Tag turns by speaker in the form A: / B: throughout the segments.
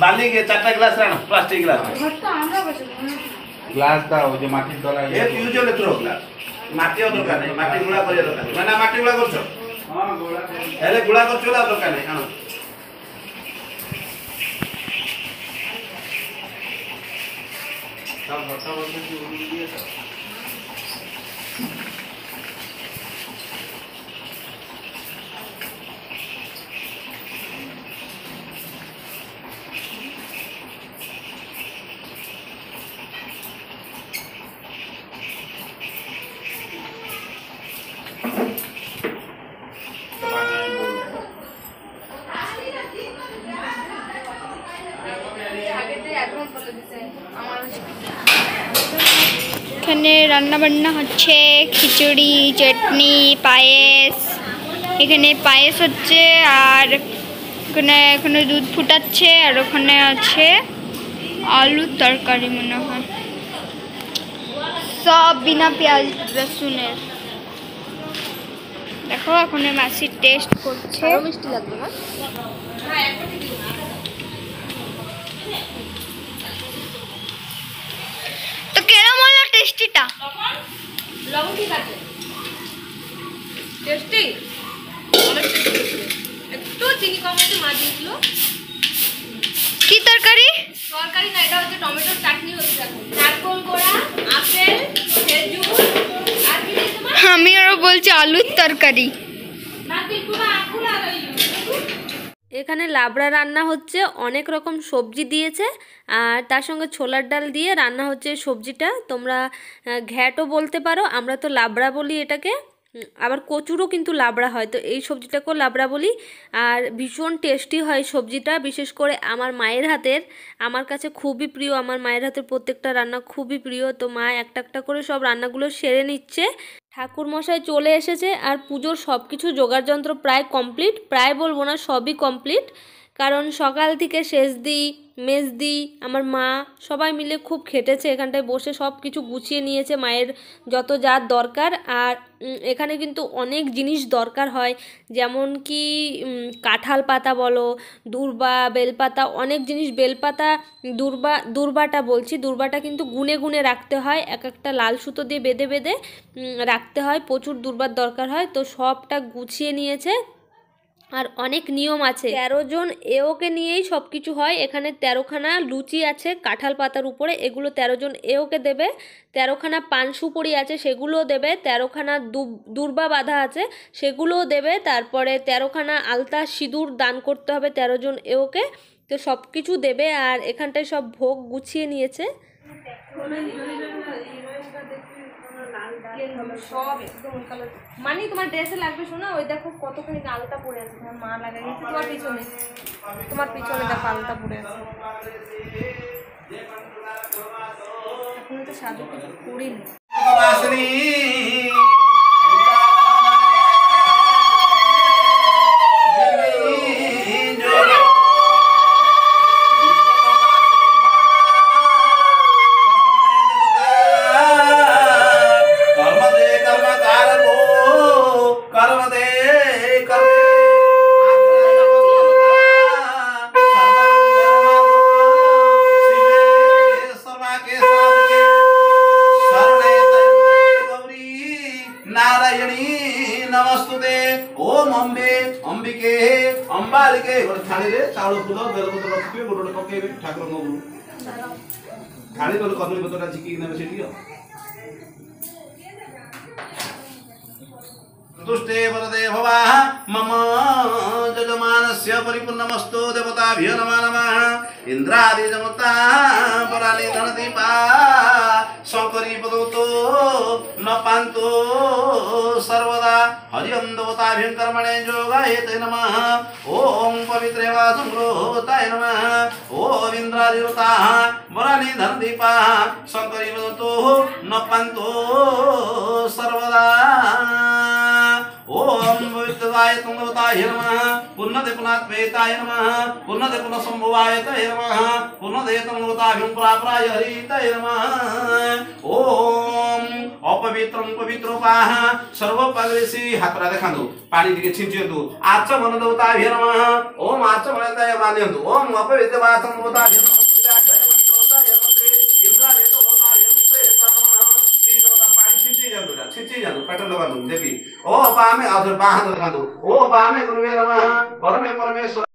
A: বালি কে 4টা গ্লাস রাখো, প্লাস্টিক গ্লাস
B: গ্লাস দাও ওই যে মাটির তলায়
A: ইউজ হলে তো গ্লাস মাটিও দরকার নেই, মাটি গুঁড়া করে দরকার নেই। মানে মাটি গুঁড়া করছো?
B: হ্যাঁ গোলা
A: হেলে গুঁড়া করছো না দরকার নেই। আনো সব ভর্তা বলতে কি উড়িয়ে দিয়েছো?
C: এখানে রান্না বান্না হচ্ছে, খিচুড়ি, চাটনি, পায়েস। এখানে পায়েস হচ্ছে আর এখানে দুধ ফুটাচ্ছে আর ওখানে আছে আলুর তরকারি মনে হয়, সব বিনা পেঁয়াজ রসুনের। দেখো এখন মাসি টেস্ট করছে।
D: মিষ্টি লাগবে না?
C: তো কেরম হলো টেস্টিটা?
D: লবণ ঠিক আছে, টেস্টি, অনেক টেস্টি। একটু চিনি কম হয়েছে, মা দিয়েছিল।
C: কি তরকারি?
D: তরকারি না, এটা হচ্ছে টমেটোর চাটনি হচ্ছে। এখন নারকোল গোড়া, আপেল, খেজুর আর কি দিয়েছে মা?
C: আমি আরো বলছি আলুর তরকারি।
D: এখানে লাবড়া রান্না হচ্ছে, অনেক রকম সবজি দিয়েছে আর তার সঙ্গে ছোলার ডাল দিয়ে রান্না হচ্ছে সবজিটা। তোমরা ঘ্যাটও বলতে পারো, আমরা তো লাবড়া বলি এটাকে। আবার কচুরও কিন্তু লাবড়া হয়, তো এই সবজিটাকেও লাবড়া বলি। আর ভীষণ টেস্টি হয় সবজিটা, বিশেষ করে আমার মায়ের হাতের। আমার কাছে খুবই প্রিয়, আমার মায়ের হাতের প্রত্যেকটা রান্না খুবই প্রিয়। তো মা একটা একটা করে সব রান্নাগুলো সেরে নিচ্ছে। ঠাকুরমশাই চলে এসেছে আর পুজোর সব কিছু জোগাড়যন্ত্র প্রায় কমপ্লিট, প্রায় বলবো না, সবই কমপ্লিট। কারণ সকাল থেকে সেজদি, মেজদি, আমার মা সবাই মিলে খুব খেটেছে, এখানটায় বসে সব কিছু গুছিয়ে নিয়েছে মায়ের যত যা দরকার। আর এখানে কিন্তু অনেক জিনিস দরকার হয়, যেমন কি কাঁঠাল পাতা বলো, দূর্বা, বেলপাতা, অনেক জিনিস। বেলপাতা, দূর্বাটা বলছি, দূর্বাটা কিন্তু গুনে গুনে রাখতে হয়, এক একটা লাল সুতো দিয়ে বেঁধে বেঁধে রাখতে হয়, প্রচুর দূর্বার দরকার হয়। তো সবটা গুছিয়ে নিয়েছে। আর অনেক নিয়ম আছে, 13 জন এওকে নিয়েই সব কিছু হয়। এখানে 13খানা লুচি আছে কাঁঠাল পাতার উপরে, এগুলো 13 জন এওকে দেবে। 13খানা পান সুপুরি আছে, সেগুলোও দেবে। 13খানা দূর্বা বাঁধা আছে, সেগুলোও দেবে। তারপরে 13খানা আলতা সিঁদুর দান করতে হবে 13 জন এওকে। তো সব কিছু দেবে। আর এখানটায় সব ভোগ গুছিয়ে নিয়েছে। সব একদম কালো, মানে তোমার ড্রেসে লাগবে। শোনা, ওই দেখো কতখানি আলতা পড়ে আছে, তোমার মা লাগাই গেছে। তোমার পিছনে দেখো আলতা পড়ে আছে। এখন তো সাজু কিছু করিনি।
A: नमस्तुते ओम अम्बे अंबिके अंबालिके थाली रे चाउल फुल बेलपत्र रखिबे गोटे पकेबे ठाकुर नगु थाली तो कदली पत्रटा चिकी नेबे सेटियो तुष्टे वरदे भवा मम जजमानस्य परिपूर्णमस्तु देवताभ्यो नमः नमः इंद्रादि देवता परानि धनदीपा शंकरी पदतो न पान्तो सर्वदा हरिओम देवताभ्यं कर्मणे योगायते नमः ओम पवित्रे वासुरोताय नमः ओम इंद्रादि देवता परानि धनदीपा शंकरी पदतो न पान्तो सर्वदा ओम विद्याय तुंगवताय नमः पुन्नदे पुनात्वेताय नमः पुन्नदे पुनसंभवायताय नमः पुन्नदे तुंगवताभ्यं प्राप्राय हरिताय नमः ओम अपवित्रम पवित्रोपाः सर्वोपग्रेसी हातरा देखांतु पानी टिके छिंचियंतु आचमन देवताभ्य नमः ओम आचमन देवताय मान्यन्तु ओम अपवित्रवातम देवताभ्य नमः पेट्रोल लगानु देवी ओ बामे अधर बाहन देखांतु ओ बामे गुरुवे नमः परमे परमेश्वर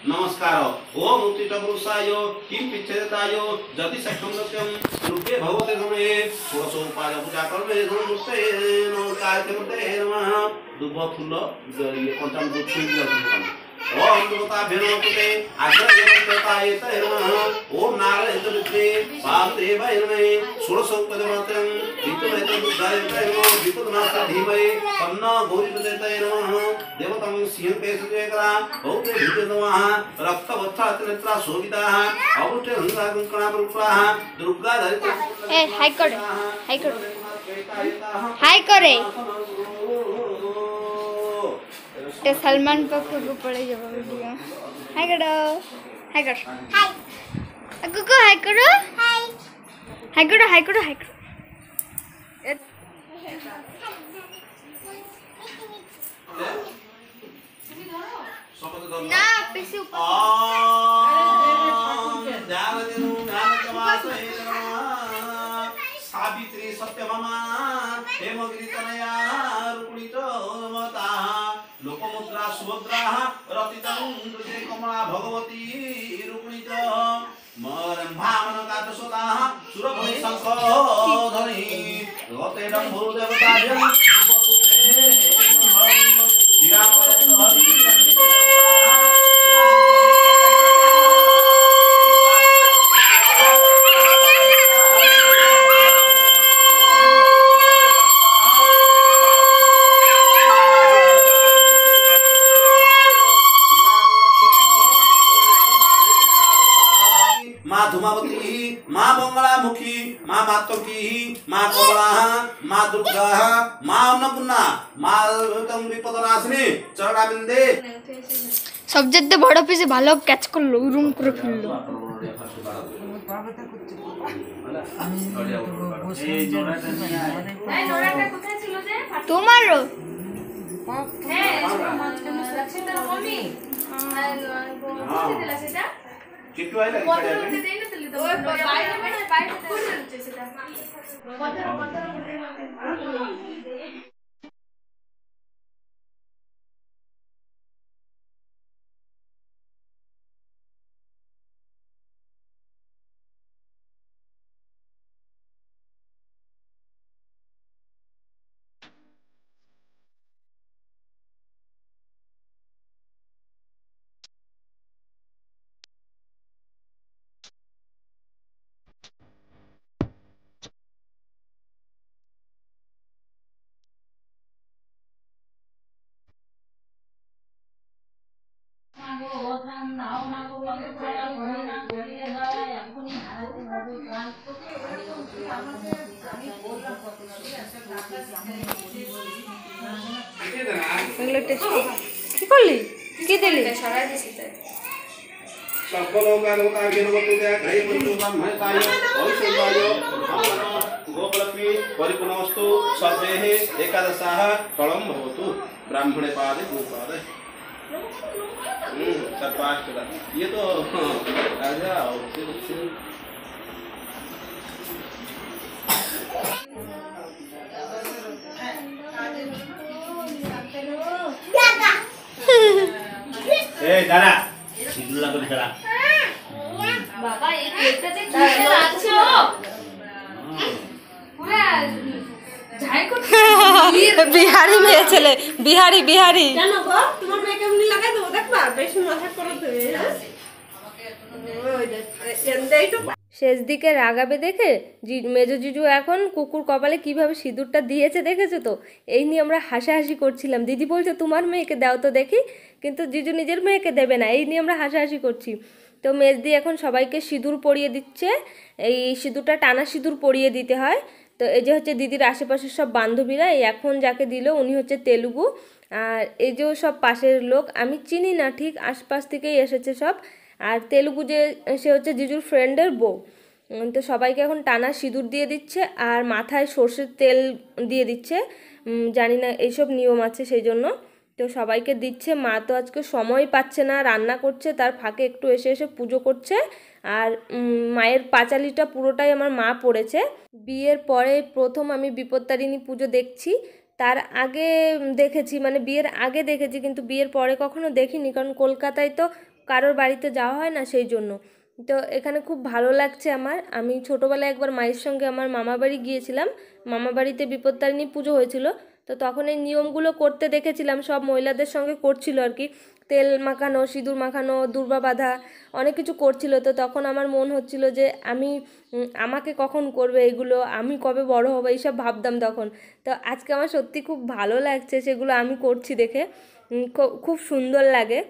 A: नमस्कार ओ मुक्ति पुरुषाय किं पिच्छेदताय जति सख्यम सत्यम रूपे भगवते नमे षोडशोपाय पूजा कर्मे नमस्ते नमस्कार ते नमः दुब फूल जरिए पंचामृत छुई दिया ओम देवताभ्यो नमस्ते आग्रहदेवताय ते नमः ओम नारायणते वासुदेवाय नमः षोडशोपदेवतां वितुमेतुदाय ते नमः वितुनाथ धीमहि तन्न गौरीपते नमः देवतां सिंहकेशजेकरा भौते भूते नमः रक्तवत्सात्रेत्रा शोभिताः अवुष्टे हंसाकंकणापरूपाः दुर्गा धरित
C: ए हाय करे ते सलमान पक्का को पड़े जब वीडियो हाय कर हाय अक्कू हाय करो ना पैसे ऊपर
A: सावित्री सत्यभामा हेमगिरी तनया रुक्मिणी च मता लोकमुद्रा सुभद्रा रतितं हृदय कमला भगवती रुक्मिणी च मरंभामन कातसोता सुरभि शंख ध्वनि गते डंभो देवताभ्यं उपतुते श्रीराम हरि माँ धूमावती माँ मंगलामुखी माँ मातोकी माँ कमला माँ दुर्गा माँ अन्नपूर्णा माँ विपदनाशिनी चरणाबिंदे
C: सब्जेक्ट बड़ पे से ভালো ক্যাচ করলো রুম করে ফেললো তোমারও
A: किट्टू आइला
D: কি করলি কি দিলি
A: सर्वलोकानुतार्गेण वतुते ग्रहीमन्तु ब्रह्मणताय भविष्यताय गोपलक्ष्मी परिपूर्णमस्तु सर्वेः एकादशाः फलं भवतु ब्राह्मणे पादे गोपादे सर्वाष्टदा ये तो राजा
B: দাঁড়া সিঁদুর করে দাঁড়া
D: বাবা এই কেকটাতে কি লাগাচ্ছো পুরো যাই করতে
E: বিহারি মেয়ে ছেলে বিহারি বিহারি
F: কেন গো তোমার মেয়ে কেমনি লাগাই দেবো দেখবা বেশি মজা করো তুমি হ্যাঁ
D: শেষ দিকে রাগাবে দেখে মেজো জিজু এখন কুকুর কপালে কিভাবে সিঁদুরটা দিয়েছে দেখেছো তো? এই নিয়ে আমরা হাসাহাসি করছিলাম। দিদি বলছে তোমার মেয়েকে দাও তো দেখি, কিন্তু জিজু নিজের মেয়েকে দেবে না, এই নিয়ে আমরা হাসাহাসি করছি। তো মেজদি এখন সবাইকে সিঁদুর পরিয়ে দিচ্ছে। এই সিঁদুরটা টানা সিঁদুর পরিয়ে দিতে হয়। তো এই যে হচ্ছে দিদির আশেপাশের সব বান্ধবীরা, এই এখন যাকে দিল উনি হচ্ছে তেলুগু, আর এই যে সব পাশের লোক আমি চিনি না ঠিক, আশপাশ থেকেই এসেছে সব। আর তেলুগু যে সে হচ্ছে জিজুর ফ্রেন্ডের বউ। তো সবাইকে এখন টানা সিঁদুর দিয়ে দিচ্ছে আর মাথায় সর্ষের তেল দিয়ে দিচ্ছে, জানি না এইসব নিয়ম আছে সেই জন্য। তো সবাইকে দিচ্ছে। মা তো আজকে সময় পাচ্ছে না, রান্না করছে, তার ফাঁকে একটু এসে এসে পুজো করছে। আর মায়ের পাঁচালিটা পুরোটাই আমার মা পড়েছে। বিয়ের পরে প্রথম আমি বিপত্তারিণী পুজো দেখছি। তার আগে দেখেছি, মানে বিয়ের আগে দেখেছি, কিন্তু বিয়ের পরে কখনো দেখিনি, কারণ কলকাতায় তো কারোর বাড়িতে যাওয়া হয় না সেই জন্য। তো এখানে খুব ভালো লাগছে আমার। আমি ছোটোবেলায় একবার মায়ের সঙ্গে আমার মামা বাড়ি গিয়েছিলাম, মামা বাড়িতে বিপত্তারিণী পুজো হয়েছিল। তো তখন এই নিয়মগুলো করতে দেখেছিলাম, সব মহিলাদের সঙ্গে করছিল আর কি, তেল মাখানো, সিঁদুর মাখানো, দূর্বা বাঁধা, অনেক কিছু করছিল। তো তখন আমার মন হচ্ছিল যে আমাকে কখন করবে এগুলো, আমি কবে বড় হবো, এইসব ভাবতাম তখন। তো আজকে আমার সত্যি খুব ভালো লাগছে সেগুলো আমি করছি দেখে, খুব সুন্দর লাগে।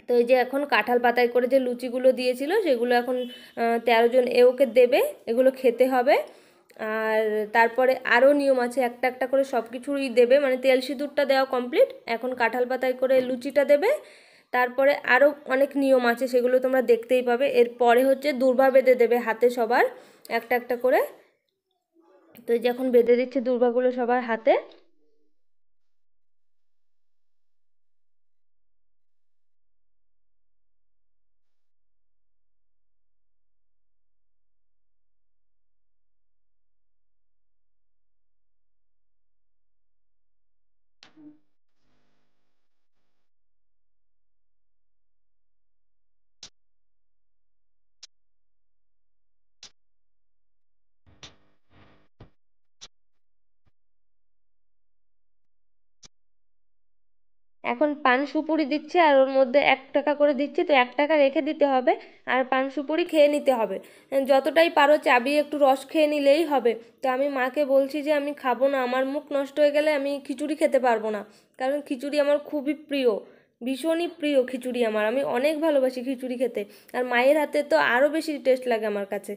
D: তো এই যে এখন কাঁঠাল পাতায় করে যে লুচিগুলো দিয়েছিল সেগুলো এখন 13 জন ওকে দেবে, এগুলো খেতে হবে। আর তারপরে আরও নিয়ম আছে, একটা একটা করে সব কিছুই দেবে, মানে তেল সিঁদুরটা দেওয়া কমপ্লিট, এখন কাঁঠাল পাতায় করে লুচিটা দেবে। তারপরে আরও অনেক নিয়ম আছে, সেগুলো তোমরা দেখতেই পাবে। এরপরে হচ্ছে দূর্বা বেঁধে দেবে হাতে সবার একটা একটা করে। তো এই যে এখন বেঁধে দিচ্ছে দূর্বাগুলো সবার হাতে। এখন পান সুপুরি দিচ্ছে, আর ওর মধ্যে 1 টাকা করে দিচ্ছে, তো 1 টাকা রেখে দিতে হবে, আর পান সুপুরি খেয়ে নিতে হবে। যতটাই পারো চাবিয়ে একটু রস খেয়ে নিলেই হবে। তো আমি মাকে বলছি যে আমি খাবো না, আমার মুখ নষ্ট হয়ে গেলে আমি খিচুড়ি খেতে পারবো না, কারণ খিচুড়ি আমার খুবই প্রিয়, ভীষণই প্রিয় খিচুড়ি আমার, আমি অনেক ভালোবাসি খিচুড়ি খেতে। আর মায়ের হাতে তো আরও বেশি টেস্ট লাগে আমার কাছে।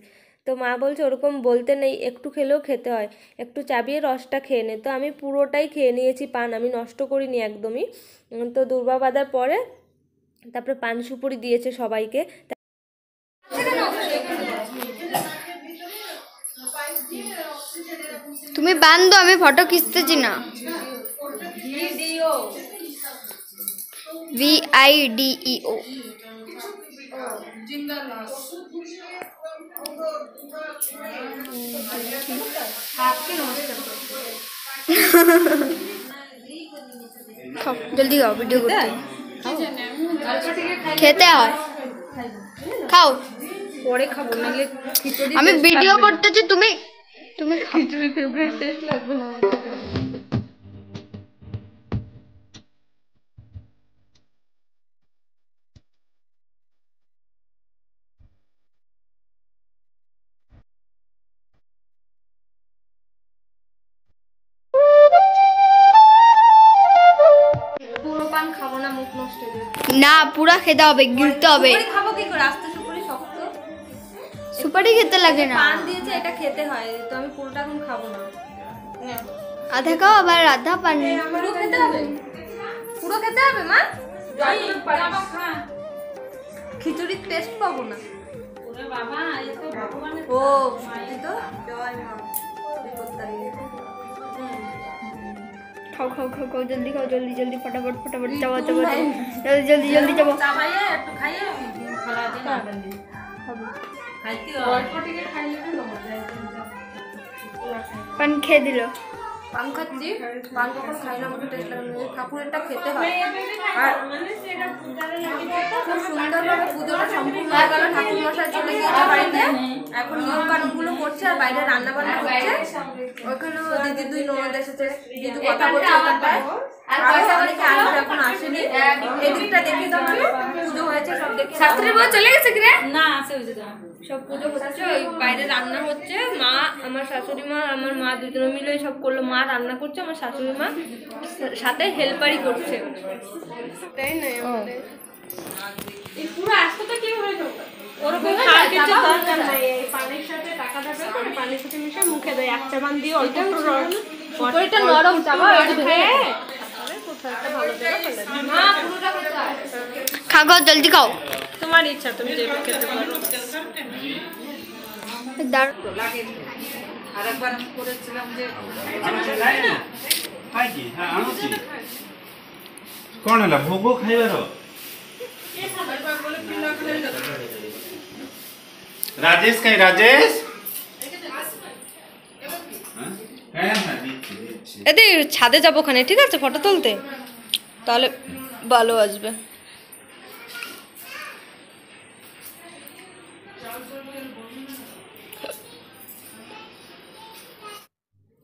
D: তো মা বলছে ওরকম বলতে নেই, একটু খেলেও খেতে হয়, একটু চাবিয়ে রসটা খেয়ে নে। তো আমি পুরোটাই খেয়ে নিয়েছি পান, আমি নষ্ট করিনি একদমই। তো দূর্বা বাঁধার পরে তারপরে পান সুপুরি দিয়েছে সবাইকে।
C: তুমি বান্ধো, আমি ফটো খিচতেছি না। VIDEO জলদি খাও, ভিডিও করতে খেতে হয়, খাও।
E: পরে খাবো, নাহলে খিচুড়ি
C: আমি ভিডিও করতেছি, তুমি
E: খিচুড়ি ফেভারিট টেস্ট লাগবে না। পুরো পান খাবো না, মুখ নষ্ট হয়ে যাবে।
C: না, পুরা খেতে হবে, গিলতে হবে।
E: খাবো কি করে, আস্তে সুপুরি শক্ত,
C: সুপারি খেতে লাগে না,
E: পান দিয়েছে এটা খেতে হয়। তো আমি পুরোটা এখন খাবো না,
C: আধা খাও আবার আধা পানি।
E: পুরো খেতে হবে, পুরো খেতে হবে মা। খিচুড়ির টেস্ট পাবো না। ও সত্যি তো, জয় মা বিপত্তারিণী।
C: খাও খাও খাও খাও, জলদি খাও, জলদি জলদি, ফটাফট ফটাফট, চাবাও চাবাও, জলদি জলদি জলদি চাবাও। পান খেয়ে দিল।
E: পান খাচ্ছি, পান কখন খাই না, মতো টেস্ট লাগে। ঠাকুরেরটা খেতে হয়। আর খুব সুন্দরভাবে পুজোটা সম্পূর্ণ হয়ে গেল। ঠাকুর মশাই চলে গিয়েছে বাড়িতে, এখন নিয়ম কানুন গুলো করছে আর বাইরে রান্না বান্না হচ্ছে। ওইখানেও দিদি দুই ননদ এসেছে, দিদি কথা বলছে ওখানটায়। আর অনেকে আসবে, এখন আসেনি। এদিকটা দেখে তো পুজো হয়েছে সব দেখে।
D: শাস্ত্রীর বউ চলে গেছে কি রে? না, আসে হয়েছে তো। সব পুজো হচ্ছে, ওই বাইরে রান্না হচ্ছে। মা, আমার শাশুড়ি মা, আমার মা দুজনে মিলে সব করলো। মা রান্না করছে, আমার শাশুড়ি মা সাথে হেল্পারই করছে।
F: তাই না
D: এই পুরো আজকে কি হয়ে যাবে?
F: ওরকম খাওয়ার কিছু দরকার নাই। এই পানির সাথে টাকা দেবে, করে পানির সাথে মিশিয়ে মুখে দেয়। এক চামচ দিয়ে অল্প
E: উপরেটা নরম, চাবা
F: খেয়ে
C: খাও খাও, জলদি খাও।
F: তোমার ইচ্ছা, তুমি যেটা খেতে পারো।
E: আরেকবার করেছিলাম যে
A: କଣ ହେଲା ଭୋଗ ଖାଇବାର ରାଜେଶ କାଇଁ ରାଜେଶ
E: এদি ছাদে যাবো ওখানে, ঠিক আছে, ফটো তুলতে, তাহলে ভালো আসবে।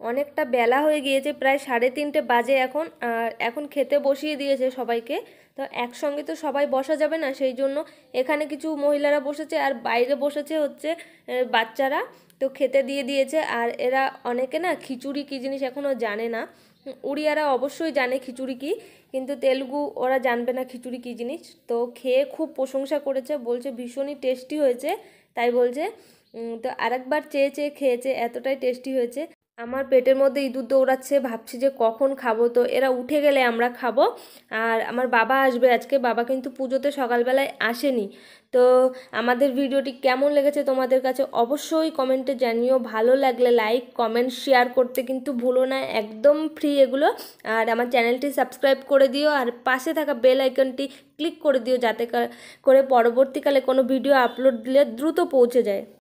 D: অনেকটা বেলা হয়ে গিয়েছে, প্রায় 3:30 বাজে এখন। আর এখন খেতে বসিয়ে দিয়েছে সবাইকে। তো একসঙ্গে তো সবাই বসা যাবে না, সেই জন্য এখানে কিছু মহিলারা বসেছে আর বাইরে বসেছে হচ্ছে বাচ্চারা। তো খেতে দিয়ে দিয়েছে। আর এরা অনেকে না খিচুড়ি কী জিনিস এখনও জানে না। উড়িয়ারা অবশ্যই জানে খিচুড়ি কী, কিন্তু তেলুগু ওরা জানবে না খিচুড়ি কী জিনিস। তো খেয়ে খুব প্রশংসা করেছে, বলছে ভীষণই টেস্টি হয়েছে, তাই বলছে। তো আরেকবার চেয়ে চেয়ে খেয়েছে, এতটাই টেস্টি হয়েছে। আমার পেটের মধ্যে ইঁদুর দৌড়াচ্ছে, ভাবছি যে কখন খাবো। তো এরা উঠে গেলে আমরা খাবো। আর আমার বাবা আসবে আজকে, বাবা কিন্তু পুজোতে সকালবেলায় আসেনি। তো আমাদের ভিডিওটি কেমন লেগেছে তোমাদের কাছে অবশ্যই কমেন্টে জানিও। ভালো লাগলে লাইক কমেন্ট শেয়ার করতে কিন্তু ভুলো না, একদম ফ্রি এগুলো। আর আমার চ্যানেলটি সাবস্ক্রাইব করে দিও আর পাশে থাকা বেল আইকনটি ক্লিক করে দিও, যাতে করে পরবর্তীকালে কোনো ভিডিও আপলোড দিলে দ্রুত পৌঁছে যায়।